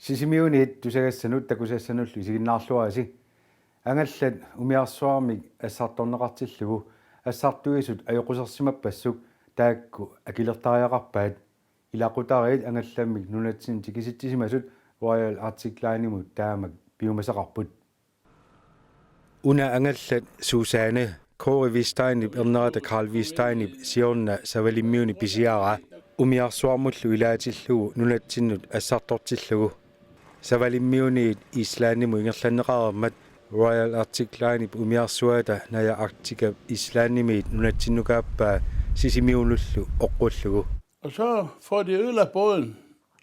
Sisimiunit tusagassanu takusassanullu isiginnaarluarasi angallat umiarsuarmik assartorneqartillugu assartuisut ajoqusarsimappassuk taakku akilertariaqarpaat ilaqutariit angallammik nunatsin tikisittisimasut Royal Arctic Line-imut taamak piumasaqarput una angallat Susanne Kåre Vistainip ernerata Carl Vistainip siorna savalimmiuni pisiara umiarsuarmullu ilaatillugu nunatsinut assartortillugu savalimmiuniit Islannimu ingerlanneqarermat Royal Arctic Line umiarsuata naya Arctica Islandimiit nunatsinnukaappa sisimiunullu oqqullugu. Og så får de ødelagt båden.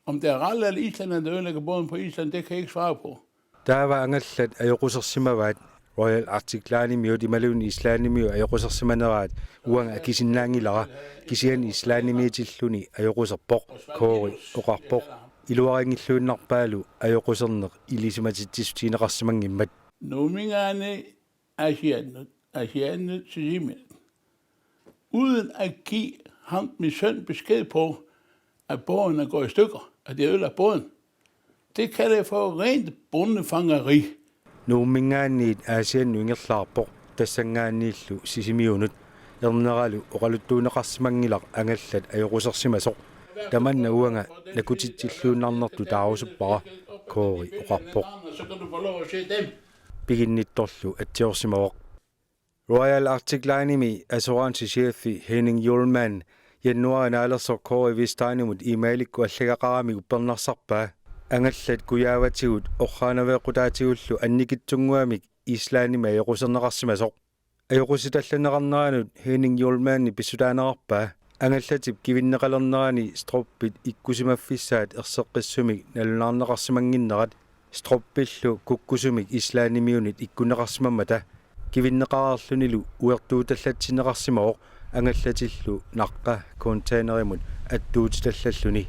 Om det er Rall eller Island, der ødelægger båden på Island, det kan jeg ikke svare på. Taava angallat ajoqusarsimavaat Royal Arctic Line imalun Islandimiu ajoqusarsimaneraat uanga akisinnaangilara kisian Islandimiitilluni ajoqusarpoq koori oqarpoq iluaringilluunnarpaalu ajoquserneq ilisimatittisutiineqarsimangimmat Numingerne Asianet Sisimiut. Uden at give ham min søn besked på, at båden er gået i stykker, at det ødelagt båden. Det kan det få rent bondefangeri. Nuumingaanniit aasiannu ingerlaarpoq tassangaanniillu sisimiunut erneralu oqaluttuuneqarsimangilaq angallat ajoqusarsimasoq tamanna uanga nakutitsilluunnarnertu taarusuppara koori oqarpoq Så kan du få lov at se dem. piginnittorlu atiorsimaoq Royal Arctic Line assurancechefi Henning Hjulman jannuarinaalersor Kåre Vistainimut imaalikku allagaqarami uppernarsarpaa angallat kuyaavatigut orraanaveequtaatiullu annikitsunguamik Islandima ajoquserneqarsimasoq ajoqusitallannaqarneranut Henning Hjulmanni pissutaanerarpaa angallatip kivinneqalernerani stroppit ikkusimaffissaat erseqqissumik nalunarneqarsimanginnerat stroppillu kukkusumik Islandimiunit ikkuneqarsimammata kivinneqararlunilu uertuutallatsineqarsimaoq angallatillu naqqa containerimut attuutitallalluni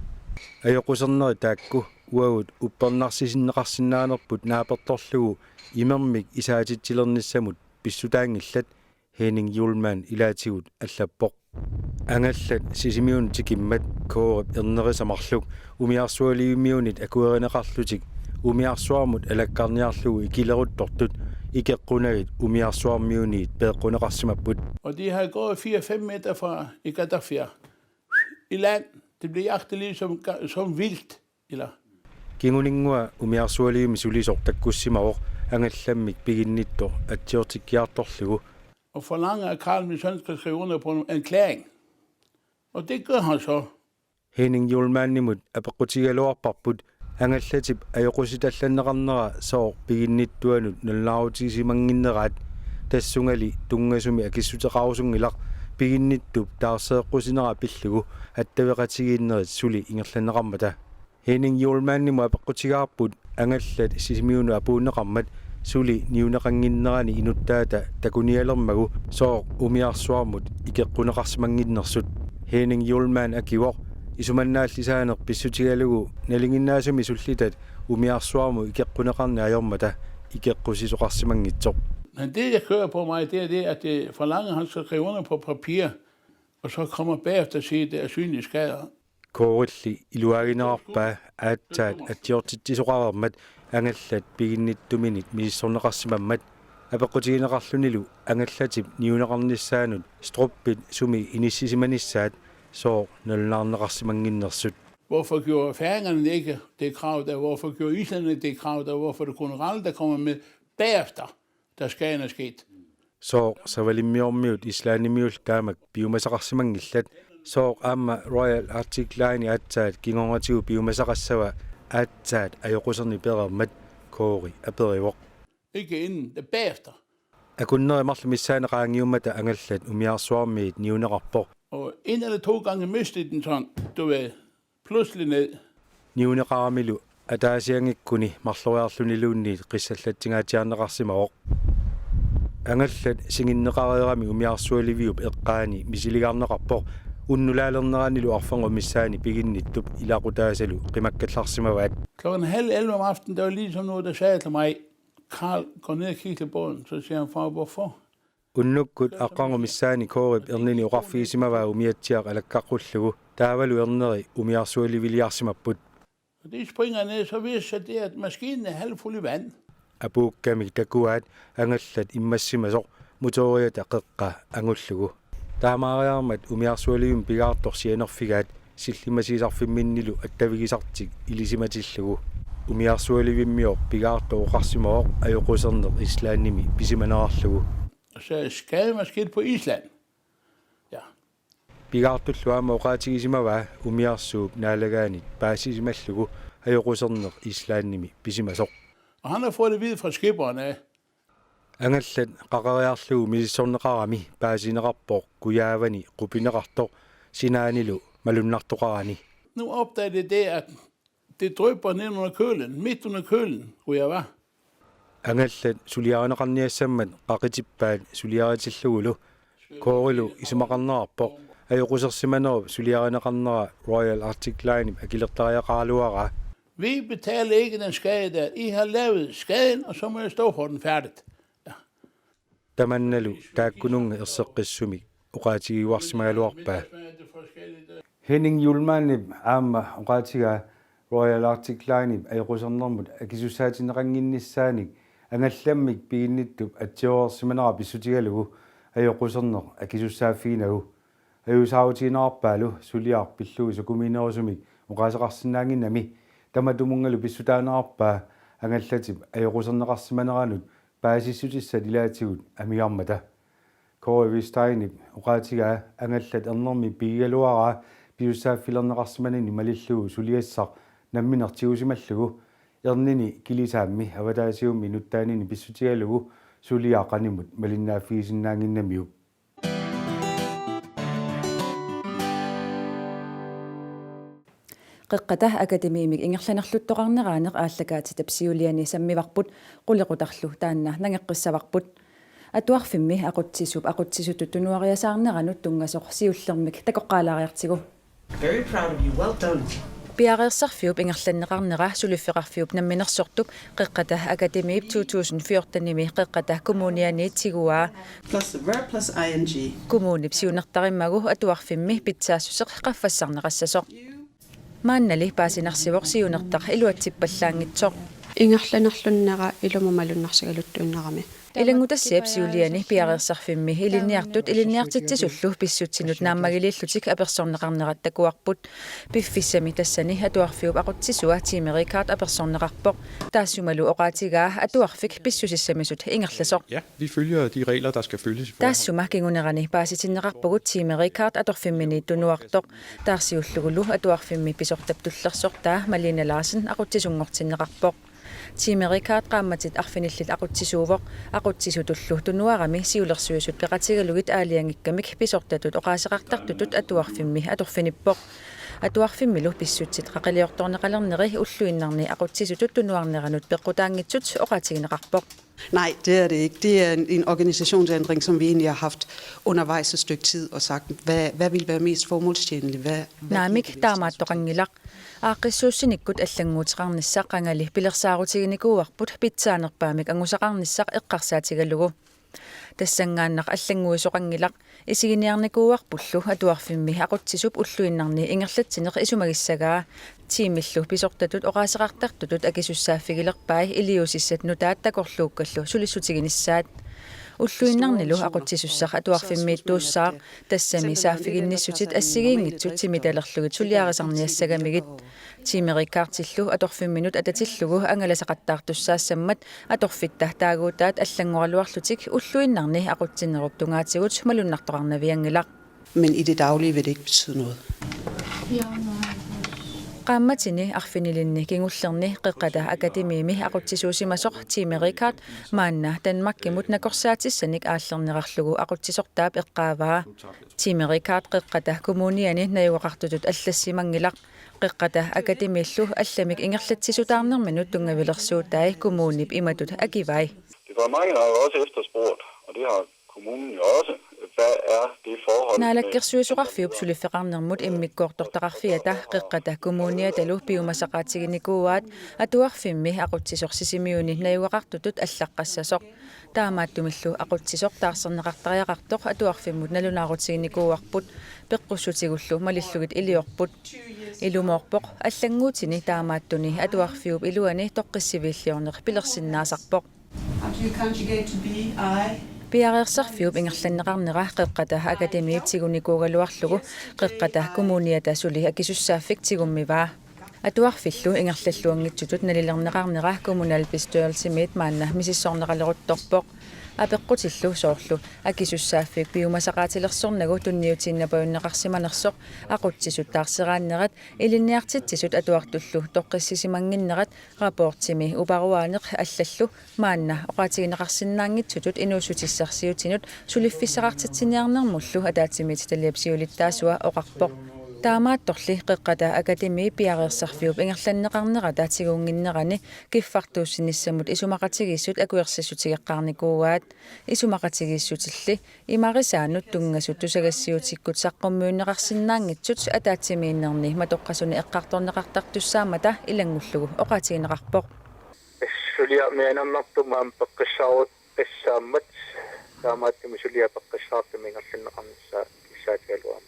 ajoquserneri taakku uagut uppernarsisineqarsinnaanerput naapertorlugu imermik isaatittilernissamut pissutaangillat Henning Hjulman ilaatigut allappoq angallat sisimiun tikimmat koorip ernerisamarluk umiarsualiummiunit akuerineqarlutik umiarsuarmut alakkarniarlugu ikileruttortut ikeqqunagit umiarsuarmiuniit peeqquneqarsimapput. Og de har gået 4-5 meter fra Gaddafia i land. Det bliver jagtet ligesom som vildt. Eller? Kinguningua umiarsualiumi sulisor takkussimaoq angallammik piginnittor atiortikkiartorlugu Og forlanger, at Carl, min søn, skal skrive under på en erklæring. Og det gør han så. Henning Hjulmannimut apeqqutigaluarparput angallatip ajoqusitallanneqarnera soor piginnittuanut nallaarutigisimanginneraat tassungali tungasumi akissuteqarusungilaq piginnittup taarseeqqusinera pillugu attaveqatigiinnerit suli ingerlanneqarmata Henning Hjulmannimu apeqqutigaarput angallat sisimiunu apuunneqarmat suli niuneqanginnerani inuttaata takunialermagu soor umiarsuarmut ikeqquneqarsimanginnersut Henning Hjulman akivoq isumannaallisaaneq pissutigalugu nalinginnaasumi sullitat umiarsuarmu ikeqquneqarni ajormata ikeqqusisoqarsimangitsoq. Men det, jeg kører på mig, det er det, at det forlanger, han skal skrive under på papir, og så kommer bagefter og siger, at det er synlige skader. Kårilli iluaginerarpaa aattaat atiortittisoqarermat angallat piginnittuminit miissorneqarsimammat apeqqutigineqarlunilu angallatip niuneqarnissaanut struppit sumi inississimanissaat soor nalunarneqarsimanginnersut. Hvorfor gjorde færingerne ikke det krav der? Hvorfor gjorde islanderne det krav der? Hvorfor det kun Rall, der kommer med bagefter, da skaden er sket? Soor savalimmiormiut Islandimiul taamak piumasaqarsimangillat soor aamma Royal Arctic Line aattaat kingorngatigu piumasaqassava aattaat ajoquserni perermat koori aperivoq Ikke inden, det bagefter. akunnerimmarlumissaaneraangiummata angallat umiarsuarmiit niuneqarpoq Og 1 eller 2 gange mistede den sådan, du ved, pludselig ned. niuneqaramilu ataasiangikkuni marluarluniluunniit qissallatingaatiarneqarsimaoq angallat singinneqareerami umiarsualiviup eqqaani misiligarneqarpoq unnulaalerneranilu arfangumissaani piginnittup ilaqutaasalu qimakkallarsimavaat Klokken 10:30 om aftenen, der var ligesom noget, der sagde til mig, Carl, gå ned og kig til båden. Så siger han, far, hvorfor? unnukkut aqqangumissaani koorip ernini uqarfiisimavaa umiatsiaq alakkaqullugu taavalu erneri umiarsualiviliarsimapput Og de springer ned, så viser det, at maskinen er halvfuld i vand. Apuukkamik takuaat angallat immassimasoq motoriata qeqqa angullugu taamaariarmat umiarsualium pigaartorsianerfigaat sillimasiisarfimminnilu attavigisartik ilisimatillugu umiarsualivimmior pigaartor oqarsimooq ajoquserneq islaannimi pisimanararlugu Så skaden var sket på Island. Ja. pigaartulluama oqaatigisimava umiarsuup naalagaanit paasisimallugu ajoquserneq islaannimi pisimasoq. Og han har fået det vide fra skipperen af. Angallat qaqariarlugu milissorneqarami paasineqarpoq kuyaavani qupineqartoq sinaanilu malunnartoqarani. Nu opdagede det, at det drypper ned under kølen, midt under kølen, hvor jeg var. Angallat suliareneqarniassammat qaqitippaat suliaritillugulu koorilu isumaqarnerarpoq ajoqusersimanerup suliareneqarnera Royal Arctic Line akilertariaqarluara. Vi betaler ikke den skade der. I har lavet skaden, og så må jeg stå for den færdigt. Ja. Tamannalu taakkununga erseqqissumik uqaatigiuarsimagaluarpaa. Henning Julmanib aama uqaatiga Royal Arctic Line ajoqusernermut akisusaatineqanginnissaanik angallammik piinnittup atsioorsimanera pissutigalugu ajoquserneq akisussaafiinagu ajusautiinarpaalu suliarpillugi sukumineerusumik uqaaseqarsinnaanginnami tamatumungalu pissutaanarpaa angallatip ajoquserneqarsimaneranut paasissutissat ilaatigut amigarmata Korivistainip uqaatigaa angallat ernermi piigaluaraa piussaafilerneqarsimanini malillugu suliassaq namminertigusimallugu ernini kilisaammi avataasiummi nuttaanini pissutigalugu suliaaqanimut malinnaaffigisinnaanginnamiup. Qiqqatah akademiimik ingerlanerluttoqarneraaneq aallakaati tapsiuliani sammivarput qulequtarlu taanna nangeqqissavaqput atuarfimmi aqutsisutut tunuariasaarneranut tungasoq siullermik takoqqaalaariartigu. Very proud of you. Well done. Piareersarfiup ingerlanneqarnera suliffeqarfiup namminersortup qiqqatah akademiip 2014-nimi qiqqatah kommunianiitsigua Plus the verb plus ing. kommunip siunertarimmagu atuarfimmi pitsaassuseq qaffassarneqassasoq maannali paasinarsivoq siunertaq iluatsippallaangitsoq Ingerlanerlunnera ilumumalunnarsigaluttuunnerami. Ilangutassiap siuliani piareersarfimmi iliniartitsissullu pissutsinut naammagilillutik apersorneqarnerattakuarput piffissami tassani atuarfiup aqutsisua tiimerikaart apersorneqarpoq taassumalu oqaatigaa atuarfik pissusissamisut ingerlasoq. Ja, vi følger de regler, der skal følges i forvejen. Taassuma kingunerani paasitinneqarpugut tiimerikaart atorfimminiittunuartoq taarsiullugulu atuarfimmi pisortaptullersortaa Malina Larsen aqutsisungortinneqarpoq. Tiimerikaat qaammatit arfinillit aqutsisuuvoq aqutsisutullu tunuarami siulersuisut peqatigalugit aaliangikkamik pisortatut oqaaseqartartutut atuarfimmi atorfinippoq atuarfimmilu pissutsit qaqiliortorneqalerneri ulluinnarni aqutsisutut tunuarneranut peqqutaangitsut oqaatigineqarpoq. Nej, det er det ikke. Det er en organisationsændring, som vi egentlig har haft undervejs et stykke tid og sagt, hvad vil være mest formålstjenligt? Naamik taamaattoqangilaq aaqissuussinikkut allanguutiqarnissaq qangali pilersaarutiginikuuarput pitsaanerpaamik angusaqarnissaq eqqarsaatigalugu tassangaannaq allanguisoqangilaq isiginiarnikuuarpullu atuarfimmi aqutsisup ulluinnarni ingerlatsineq isumagissagaa tiimillu pisortatut oqaaseqartartutut akisussaafigilerpai iliusissat nutaat takorluukkallu sulissutiginissaat уллуиннарнилу aqutsisussaq atuarfimmiittuussaaq тассами сааффигинниссутит ассигиингитсут тимиталерлугит сулиарисарниассагамигит тимериккаартиллу аторфимминут ататиллугу ангаласақаттаартуссаассаммат аторфитта таагуутаат аллангоралуарлутик уллуиннарни aqutsinnerup tungaatigut малуннартоқарнавиангилақ. Men i det daglige vil det ikke betyde noget. qaammatini arfinilinni kingullerni qiqqata akademiimi aqutsisuusimasoq tiimerikaat maanna Danmarkimut nakorsaatissaniik aallernerarlugu aqutsisortaap eqqaavaa tiimerikaat qiqqata kommuniani najuaqartutut allassimangilaq qiqqata akademiillu allamik ingerlatsisutaarnerminut tungavilersuutai kommunip imatut akivai. Departementet har jo også efterspurgt, og det har kommunen jo også. Hvad er det forhold? Naalakkersuisuqarfiup sulifeqarnermut immikkoortortaqarfiata qiqqata kommuniatalu piumasaqaatiginikuuaat atuarfimmi aqutsisorsisimiuni najuaqartutut allaqqassasoq taamaattumillu aqutsisoq taarserneqartariaqartoq atuarfimmut nalunaarutsiginikuuarput peqqussutigullu malillugit iliorput Ilumorpoq аллангуутини таамааттуни атуарфиуп илуани тоққиссивииллиорнеқ пилерсиннаасарпоқ. Piareersarfiup ingerlanneqarnera qeqqata akademiit tigunikууgaluarlugu qeqqata kommuniata suli akisussaaffik tigummivaa. Atuarfillu ingerlalluangitsutut nalilerneqarnera kommunalbestørelsimiit maanna misissorneqaleruttorpoq. Apeqqutillu soorlu akisussaaffik piumasaqaatilersornagu tunniutiinnapaunneqarsimanersoq aqutsisut taarseraannerat ilinniartitsisut atuartullu toqqissisimanginnerat raportimi uparuaaneq allallu maanna oqaatigineqarsinnaangitsutut inuussutissarsiutinut suliffissaqartitsiniarnermullu ataatsimit taliapsiulittaasua oqarpoq. Таамаатторли qeqqata академии пиареерсарфиуп ингерланнеқарнера таатигунгиннерани киффартууссиниссамут исумақатигиссут акуерсиссутигеққарникууаат исумақатигиссутилли имарисаанут тунгасут тусагассиутиккут саққуммиунеқарсинаангитсут атаатсимииннерни матоққасуни эққарторнеқартартуссаамата илангуллугу оқаатигинеқарпоқ сулиармианернартумаам пеққиссаарут пассааммат таамааттими сулиа пеққиссаартами ингерланнеқарнissaа киссаатигалуам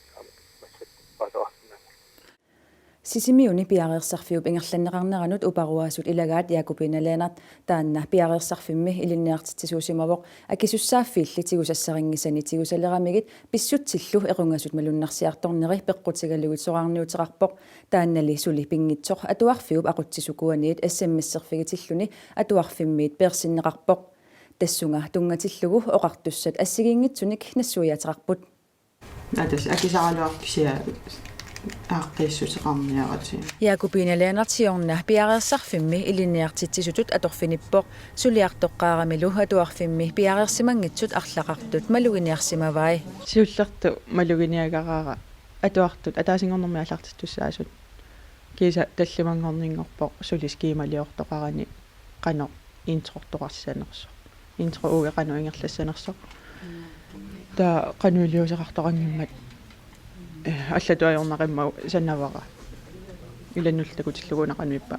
Sisimiuni piareersarfiup ingerlanneqarneranut uparuaasut ilagaat Jakobinaleenart taanna piareersarfimmi ilinniartitsisuusimavoq akisussaaffilli tigusasseringisani tigusalleramigit pissutsillu equngasut malunnarsiartorneri peqqutigalugut soqarniuteqarpoq taannali suli pingitsoq atuarfiup aqutsisukuaniit SMS-serfigitilluni atuarfimmiit persinneqarpoq tassunga tungatillugu oqartussat assigiingitsunik nassuiateqarput atas akisaraluarkisia Jakobinaleenartiorna piareersarfimmi ilinniartitsisutut atorfinippoq suliartoqqaaramilu atuarfimmi piareersimangitsut arlaqartut maluginiarsimavai siullertu maluginiagaraara atuartut ataasingornermi аллартиттуссаасут киса таллимангорнингорпоq сулискиималиортоqarani qano introqtoqarsanerso intro uge qano ingerlassanerso та qanuiliuseqartoqangimmat аллатуайорнақиммау саннавара иланнултакутиллугунақануиппа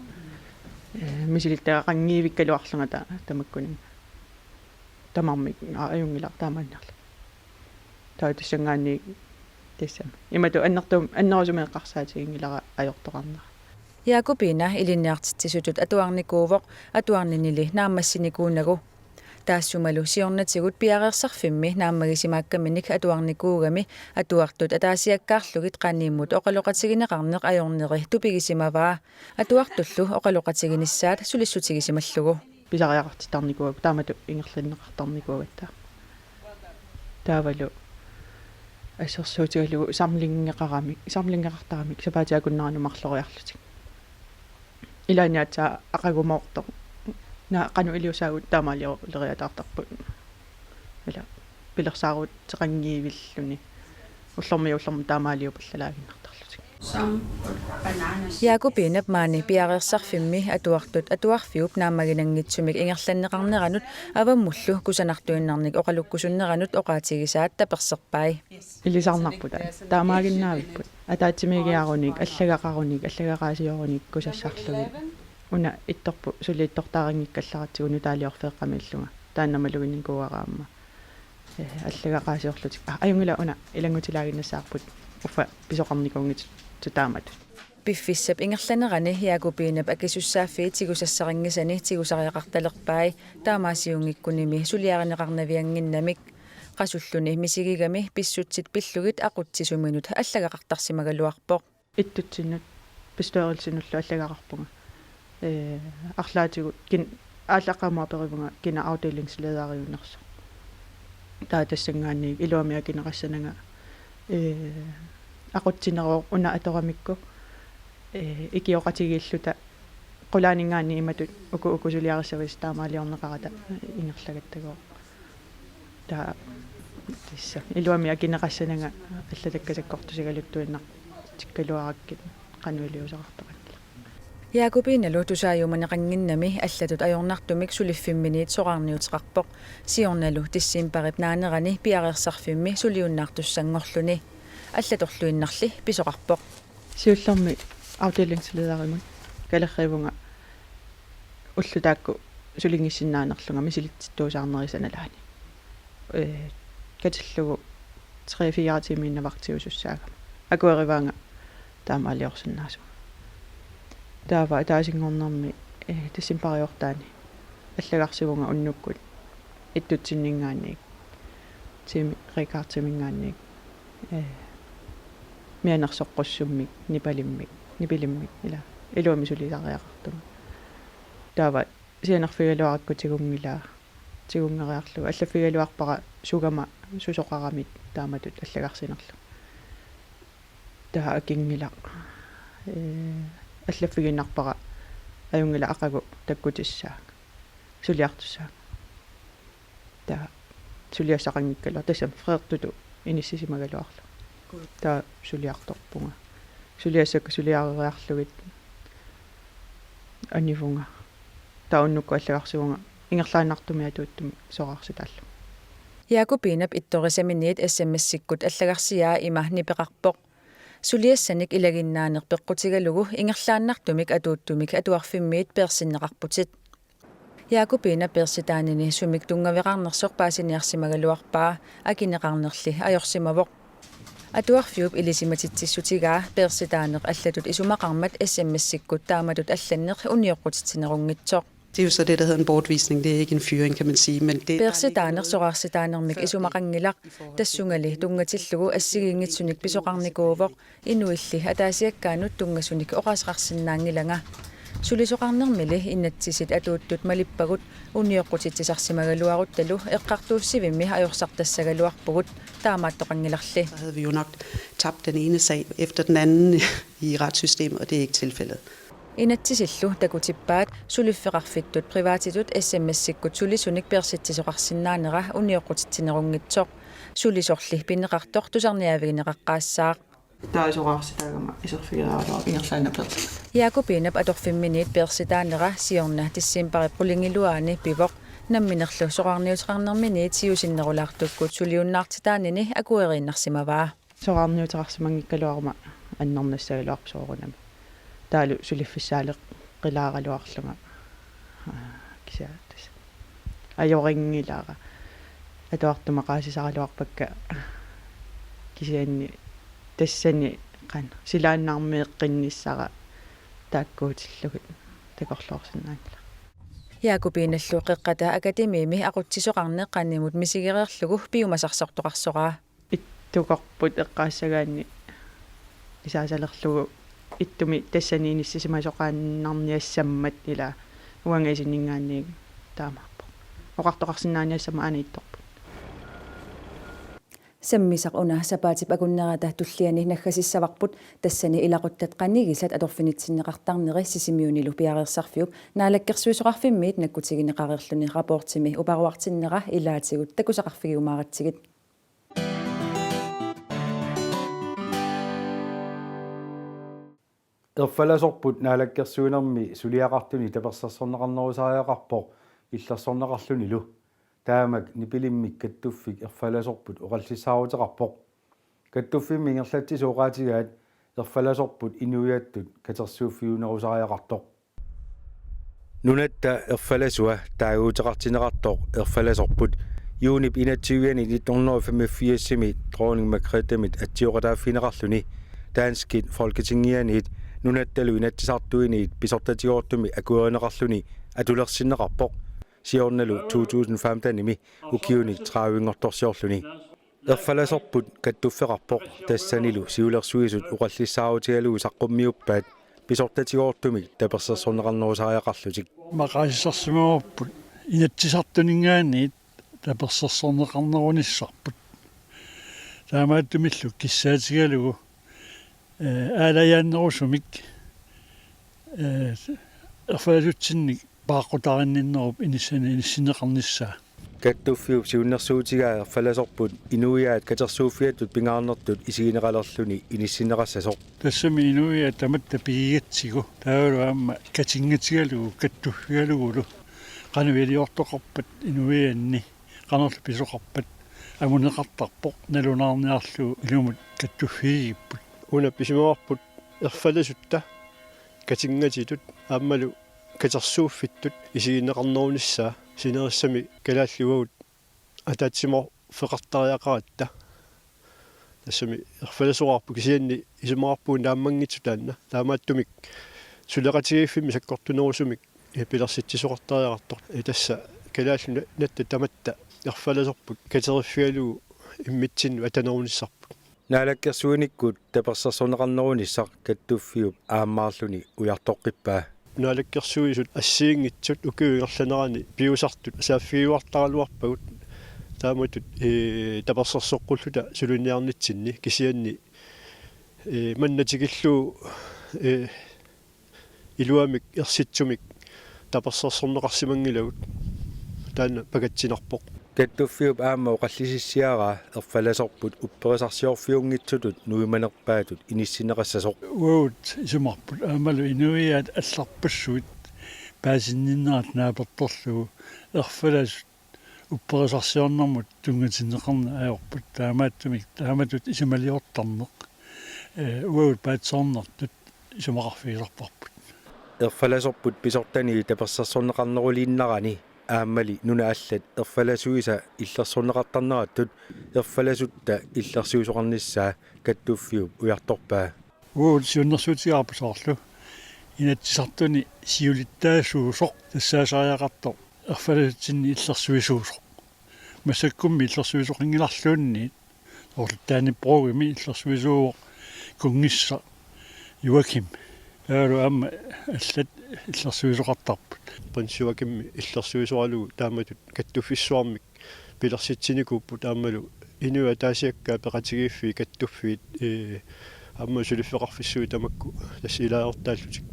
мисилиттаагақангиивиккалуарлунгата тамаккунин тамармик аюнгилар таамааннарла таутассангаани тассам имату аннертум аннерусумеэққарсаатигингилара ajortoqarnera Jakobina ilinniartitsisutut atuarnikuuvoq atuarninili naammassinikuunagu таасумалу сиорнатигут пиареерсарфимми нааммагисимааккаминик атуарникуугами атуартут атаасиаккаарлугит qaniimmut oqaloqatigинеqarneq ajorneri tupigisimaavaa atuartullu oqaloqatiginissaat suliссутигисималлугу писариақартитарникуугу таамату ингерланнеқартарникуугатта таавалу ассерсуутигалугу самлингеқартарамик сапаатиакуннерану марлориарлутик илааниатсаа ақагумоорто на qanu iliusaagut taamaaliorleriataartarput ila pilersaaruut teqangiivilluni уллормиуллорм таамаалиупаллалаагиннартарлутик Jakobinap maani piareersarfimmi atuartut atuarfiup naammaginanngitsumik ingerlanneqarneranut avammullu kusanartuinnarnik oqalukkusunneranut oqaatigisaat taperserpai ilisarnarputa taamaaginnaavipput ataatsimigиаруник аллагақаруник кусассаарлуги уна иттарпу сулиитторtaaringikkallaratsigunu таалиорфеэққамииллунга тааннамалугинникуараама аллагақаасиорлутик аюнгила уна илангутилагиннассаарпут уфа писоқарникунгит тутаамат Piffissap ingerlannerani Jakobinap akisussaaffii tigusasseringisani tigusariaqartalerpai taamaasiungikkunimi suliarineqarnavianginnamik qasulluni misigigami pissutsit pillugit aqutsisuminut allagaqartarsimagaluarpoq иттутсиннут пистуарилсинуллу аллагақарпунга арлаатигут кин ааллаққамуаперивунга кина авделингследариунерсо таатассангаанни илуамиа кинеқассанага aqutsinероо уна аторамикку икиоқатигииллута qulaanингаанни иматут укусулиарissавис таамаалиорнеқарата ингерлагаттагоо та тисса илуамиа кинеқассанага аллатаккасаккортусигалуттуиннар тиккалуараккит qannuiliusaqartoq Jakobinalu tusaayumaneqanginnami allatut ajornartumik suliffimminit soqarniuteqarpoq siornalu tissiimparip naanerani piareersarfimmi suliunnaartussanngorluni allatorluinnarli pisoqarpoq siullermi avdelingslederimut kalerrivunga ullutaakku sulingissinaanerlunga misilitsittuusaarnerisanalaani katillugu 3-4 timiinnavartiusussaaga akuerivaanga таама алиорсиннаасу таава таасингорнэрми тассим париортаани аллагарсивунга уннуккут иттутсиннингаанник тими рикаартимингаанник мианерсоққуссуммик нипилиммик ила илуами сулисариақартума таава сианерфигалуаракку тигунгериарлуга аллафигалуарпара сугама сусоқарамит тааматут аллагарсинерлу таа акингила аллаффигиннарпара аюнгила ақагу таккутиссаак сулиартуссаак таа сулиассақангиккала тассам фреертуту иниссисимагалуарлу таа сулиарторпунга сулиассакку сулиарериарлугит аннифунга тауннукку аллагарсивунга ингерлааннартуми атууттуми сораарситааллу Jakobinap ittorisamiниит SMS-сиккут аллагарсиаа има нипеқарпоқ сулиассаник илагиннаанерпеққутигалугу ингерлааннартумик атууттумик атуарфиммиит персиннеқарпутит Jakobina перситаанини сумик тунгавеқарнерсоқ паасиниарсимагалуарпаа акинеқарнерли ajorsimavoq атуарфиуп илисиматитсиссутигаа перситаанеқ аллатут исумақармат SMS-сиккут тааматут алланнеқ униоққутитсинерунгитсоқ. Det er jo så det, der hedder en bortvisning. Det er ikke en fyring, kan man sige. Men det перситаанер сораарситаанермик исумақангилақ тассунgali тунгатиллугу ассигингитсуник писоқарникуувоқ инуилли атаасиаккаанут тунгасуник оқасеқарсинаангилага сулисоқарнермили иннатсисит атууттут малиппагут униоққутитсисарсимагалуарутталу эққартууссивимми ajorсартассагалуарпугут таамааттоқангиларли. så havde vi jo nok tabt den ene sag efter den anden i retssystemet, og det er ikke tilfældet. Inatsisилlu takutippaat sulifferarfittut privaatitut SMS-sikkut sulisunik persitsisоqarsinnaanera unioqqutitsinerungitsoq sulisorli pinneqartor tusarniavigineqaqqaassaaq таасораарситаагама исерфигераараа ингерлаана перс Jakobinap atorfimminit persitaanera siorna tissimpari qulingilluaani pivoq namminerlu soqarniuteqarnerminiit siusinnerulaartukkut suliunnaartitaanini akueriinnarsimavaa сораарниутерарсимангиккалуарума аннарнассагалуарпсоорунама таалу сулиффиссаалеқ қилааралуарлунга кисаатас ajoriнгилаара атуартумақаасисаралуарпакка кисаанни тассани қан силааннаармеэққинниссара тааккуутиллугут такорлоорсинаангила Jakobinallu qeqqata akademiimi aqutsisоqarneqqaannimut misigeriarlugu piumasarsortoqarsoraa иттукарпут эққаассагаанни исаасалерлугу иттуми тассанииниссисимасоқааннарниассаммат ила уангасиннингааннииг таамаарпо оқартоқарсинааниассама аниитторпу саммисақ уна сапаатип акуннерата туллиани наггасиссаварпут тассани илақуттат қаннигисат аторфинитсиннеқартарнери сисимиунилу пиареерсарфиуп наалаккерсуисоқарфиммиит наккутигинеқарерлуни рапортими упаруартиннера илаатигут такусақарфигиумааратсигит erfalasorput naalakkersuunermi suliaqartuni tapersarsorneqarnerusariaqarpoq иллерсорнеқарлуниlu таамак нипилиммик каттуффик ерфаласорпут оқаллисааруутеқарпоқ каттуффимми ингерлатсисооqaатигаат ерфаласорпут инуяаттут катерсууффиунерусариақартоқ нунатта ерфаласуа таагуутеқартинеқартоқ ерфаласорпут юунип инатсивиани 1985-ми дронинг макретамит атсиоқатааффинеқарлуни таанскит folketingianiit nunattalu inatsisartuiniit pisortatiguortumi akuerneqarluni atulерсиннеқарпоқ сиорналу 2015-ними укиуник траавингорторсиорлуни ерфаласорпут каттуффеқарпоқ тассанилу сиулерсуисут уқаллиссааруутигалугу саққуммиуппаат писортатигуортуми таперсерсорнеқарнерусариақарлутик мақаасиссарсимаорпут инатсисартунингаанниит таперсерсорнеқарнеруниссарпут таамааттумиллу киссаатигалугу аалаяаннерусумик ерфаласутсинник пааққутаринниннеруп иниссинеқарниссаа каттуффиуп сиуннерсуутигаа ерфаласорпут инуиаат катерсууффиаттут пингаарнертут исигинеқалерлуни иниссинеқассасоқ тассами инуиа таматта пигигатсигу таавалу аама катингатигалугу каттуффигалугулу qanuviliortoqarpat inuianni qanерlu pisoqarpat амунеқартарпоқ налунаарниарлу илумут каттуффигиппут уна писимуарпут ерфаласутта катингатитут ааммалу катерсууффиттут исигиннеқарнеруниссаа синериссами калааллугут атаатсимо феқартариақаратта тассами ерфаласоқарпу кисианни исумаарпуун тааммангитсу таанна таамааттумик сулеқатигиффими саккортунерусумик пилерситсисоқартариақартор тасса калааллу натта таматта ерфаласорпут катериффигалуу иммитсинну атанеруниссарпут наалаккерсуиниккут таперсарсонеқарнеруниссақ каттуффиуп аамаарлуни уяртоққиппаа наалаккерсуисут ассиингитсут укуингерланерани пиусартут сааффиуартаралуарпагут тааматут таперсарсоққуллута сулуниарнитсинни кисианни маннатигиллуу илуамик ерситсумик таперсарсорнеқарсимангилагут таана пагатсинарпоқ каттуффиуп аама оқаллисиссиараа ерфаласорпут упперисарсиорфиунгитсутут нуиманерпаатут иниссинеқассасоқ уут исумарпут аамалу инуиаат алларпассуит паасинниннаат нааперторлугу ерфаласут упперисарсиорнэрмут тунгатинеқарна аёрпут тааматут исумалиортарнеқ уут паатсоорнартут исумақарфигиларпарпут ерфаласорпут писортани таперсарсорнеқарнерулииннарани ааммали нуна аллат ерфаласуиса иллерсорнеқартарнераттут ерфаласутта иллерсиусоқарниссаа каттуффиуп уярторпаа уут сиуннэрсуутигарпусоорлу инатсисартуни сиулиттаасуусоқ тассаасариақартор ерфаласутсинни иллерсуисуусоқ массаккумми иллерсуисоқингиларлуунни орлтаани прогами иллерсуисууоқ кунгисса юаким аару амма аллат иллерсуисоқартарпут пансуакимми иллерсуисуалугу тааматут каттуффиссуармик пилерситсиникууппу таамалу инуа таасиаккаа пеқатигиффи каттуффиит амма сулиффеқарфиссуи тамакку тасс илаертааллутик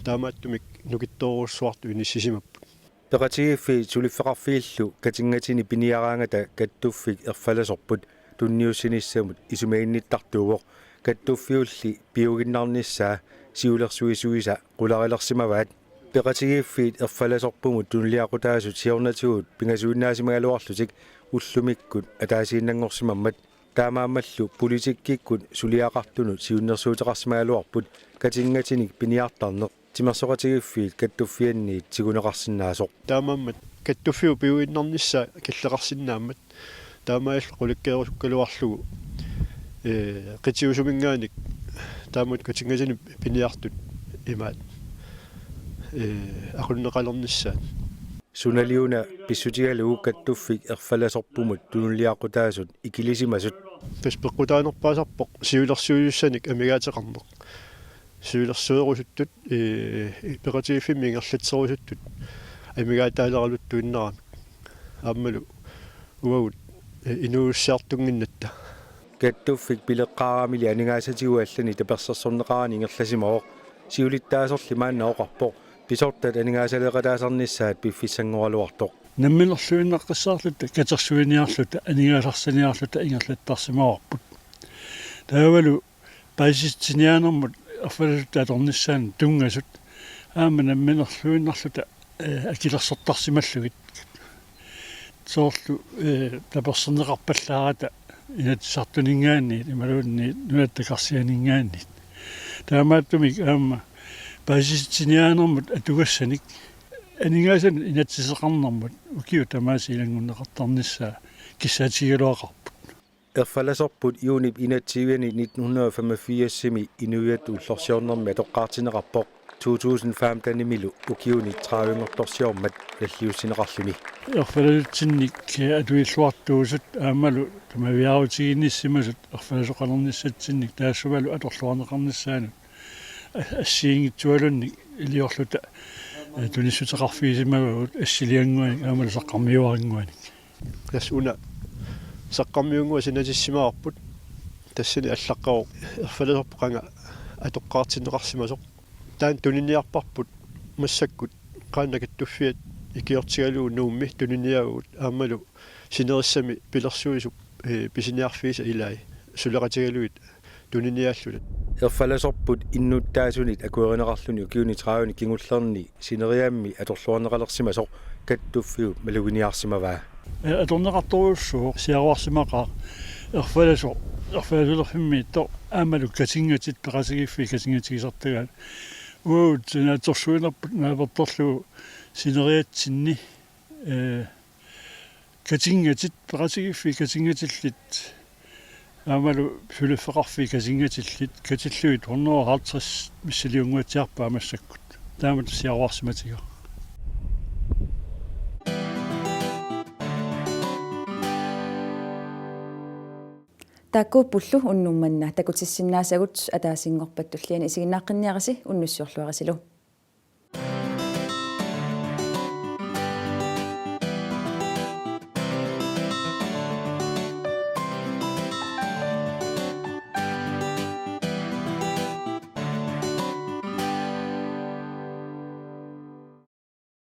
таамааттумик нукитторуссуарту иниссисимаппут пеқатигиффи сулиффеқарфииллу катингатини пиниараангата каттуффик ерфаласорпут тунниуссиниссамут исумаинниттартууоқ каттуффиулли пиугиннарниссаа сиулерсуисуиса қуларилерсимаваат пеқатигиффиит ерфаласорпумут тунлиақутаасут сиорнатигут пингасуиннаасимагалуарлутик уллумиккут атаасииннангорсимаммат таамаамаллу политиккиккут сулиақартунут сиуннерсуутеқарсимагалуарпут катингатиник пиниартарнеқ тимерсоқатигиффиит каттуффианниит сигунеқарсинаасоқ таамааммат каттуффиу пиуиннарниссаа киллеқарсинааммат таамаал қуликкеерусуккалуарлугу қитиусумингааник таамут катингатини пиниартут имаат ақуннеқалерниссаат суналиуна писсутигалуу каттуффик ерфаласорпумут тунуллиақутаасут икилисимасут песпеққутаанерпаасарпоқ сиулерсуиуссаник амигаатеқарнеқ сиулерсуерусуттут пеқатигиффимми ингерлатсерусуттут амигаатаалералуттуиннерамик ааммалу уагут инууссаартунгиннатта каттуффик пилеққаарамили анигаасатигуаллани таперсерсорнеқарани ингерласимаоқ сиулиттаасорли мааннаоқарпоқ писортат анигаасалеқалаасарниссаат пиффиссангоралуартоқ наммилерлуиннаққиссаарлута катерсуиниарлута анигаасарсиниарлута ингерлаттарсимаорпут таавалу паиситсинианермут ерфаласутта аторниссаан тунгасут аама наммилерлуиннарлута акилерсортарсималлугит соорлу таперсернеқарпаллаарата инатсартунингаанни ималуунни нуаттакарсианингаанни таамааттумик аама паиситсинианермут атугассаник анигаасан инатсисеқарнэрмут укиу тамаасилангуннеқартарниссаа киссаатигалуақарпут ерфаласорпут юунип инатсивиани 1985-сими инуиат уллорсиорнэрми атоққаартинеқарпоқ 2015-милу укиуни траавингорторсиормат наллиуссинеқарлуни ерфаласутсинник атуиллуартуусут аамалу тамавиарутигинниссимасут ерфаласоқалерниссатсинник таассувалу аторлуарнеқарниссаанут ассиингитсуалунник илиорлута туниссутеқарфигисимагут ассилиангуаник аамалу саққармиуарингуаник тас уна саққармиунгуа синатиссимаарпут тассани аллаққаро ерфаласорпоқанга атоққаартинеқарсимасоқ таан туниниарпарпут массаккут qaannakattuффиат икиортигалуу нуумми туниниагут аамалу синериссами пилерсуисуп писиниарфииса илай сулеқатигалуит туниниааллулат ерфаласорпут иннуттаасунит акуеринеқарлуни укиуни траавани кингуллерни синериамми аторлуарнеқалерсимасоқ каттуффиу малугиниарсимаваа аторнеқарторуссуу сиаруарсимақаа ерфаласулерфимми то аамалу катингатит пеқатигиффи катингатигисартагаат уут наторсуинерпут нааперторлу синериатсинни катингатит пеқатигиффи катингатиллит Amalu suluffeqarfi kasingatilit katillugit 150 missiliunguatiarpa amassakut. Taamat siaruarsimatiga. Taakku pullu unnummanna takutissinaasagут ataasingorpаттулliani isiginnaaqqinnniarisi unnussuorluarisilu.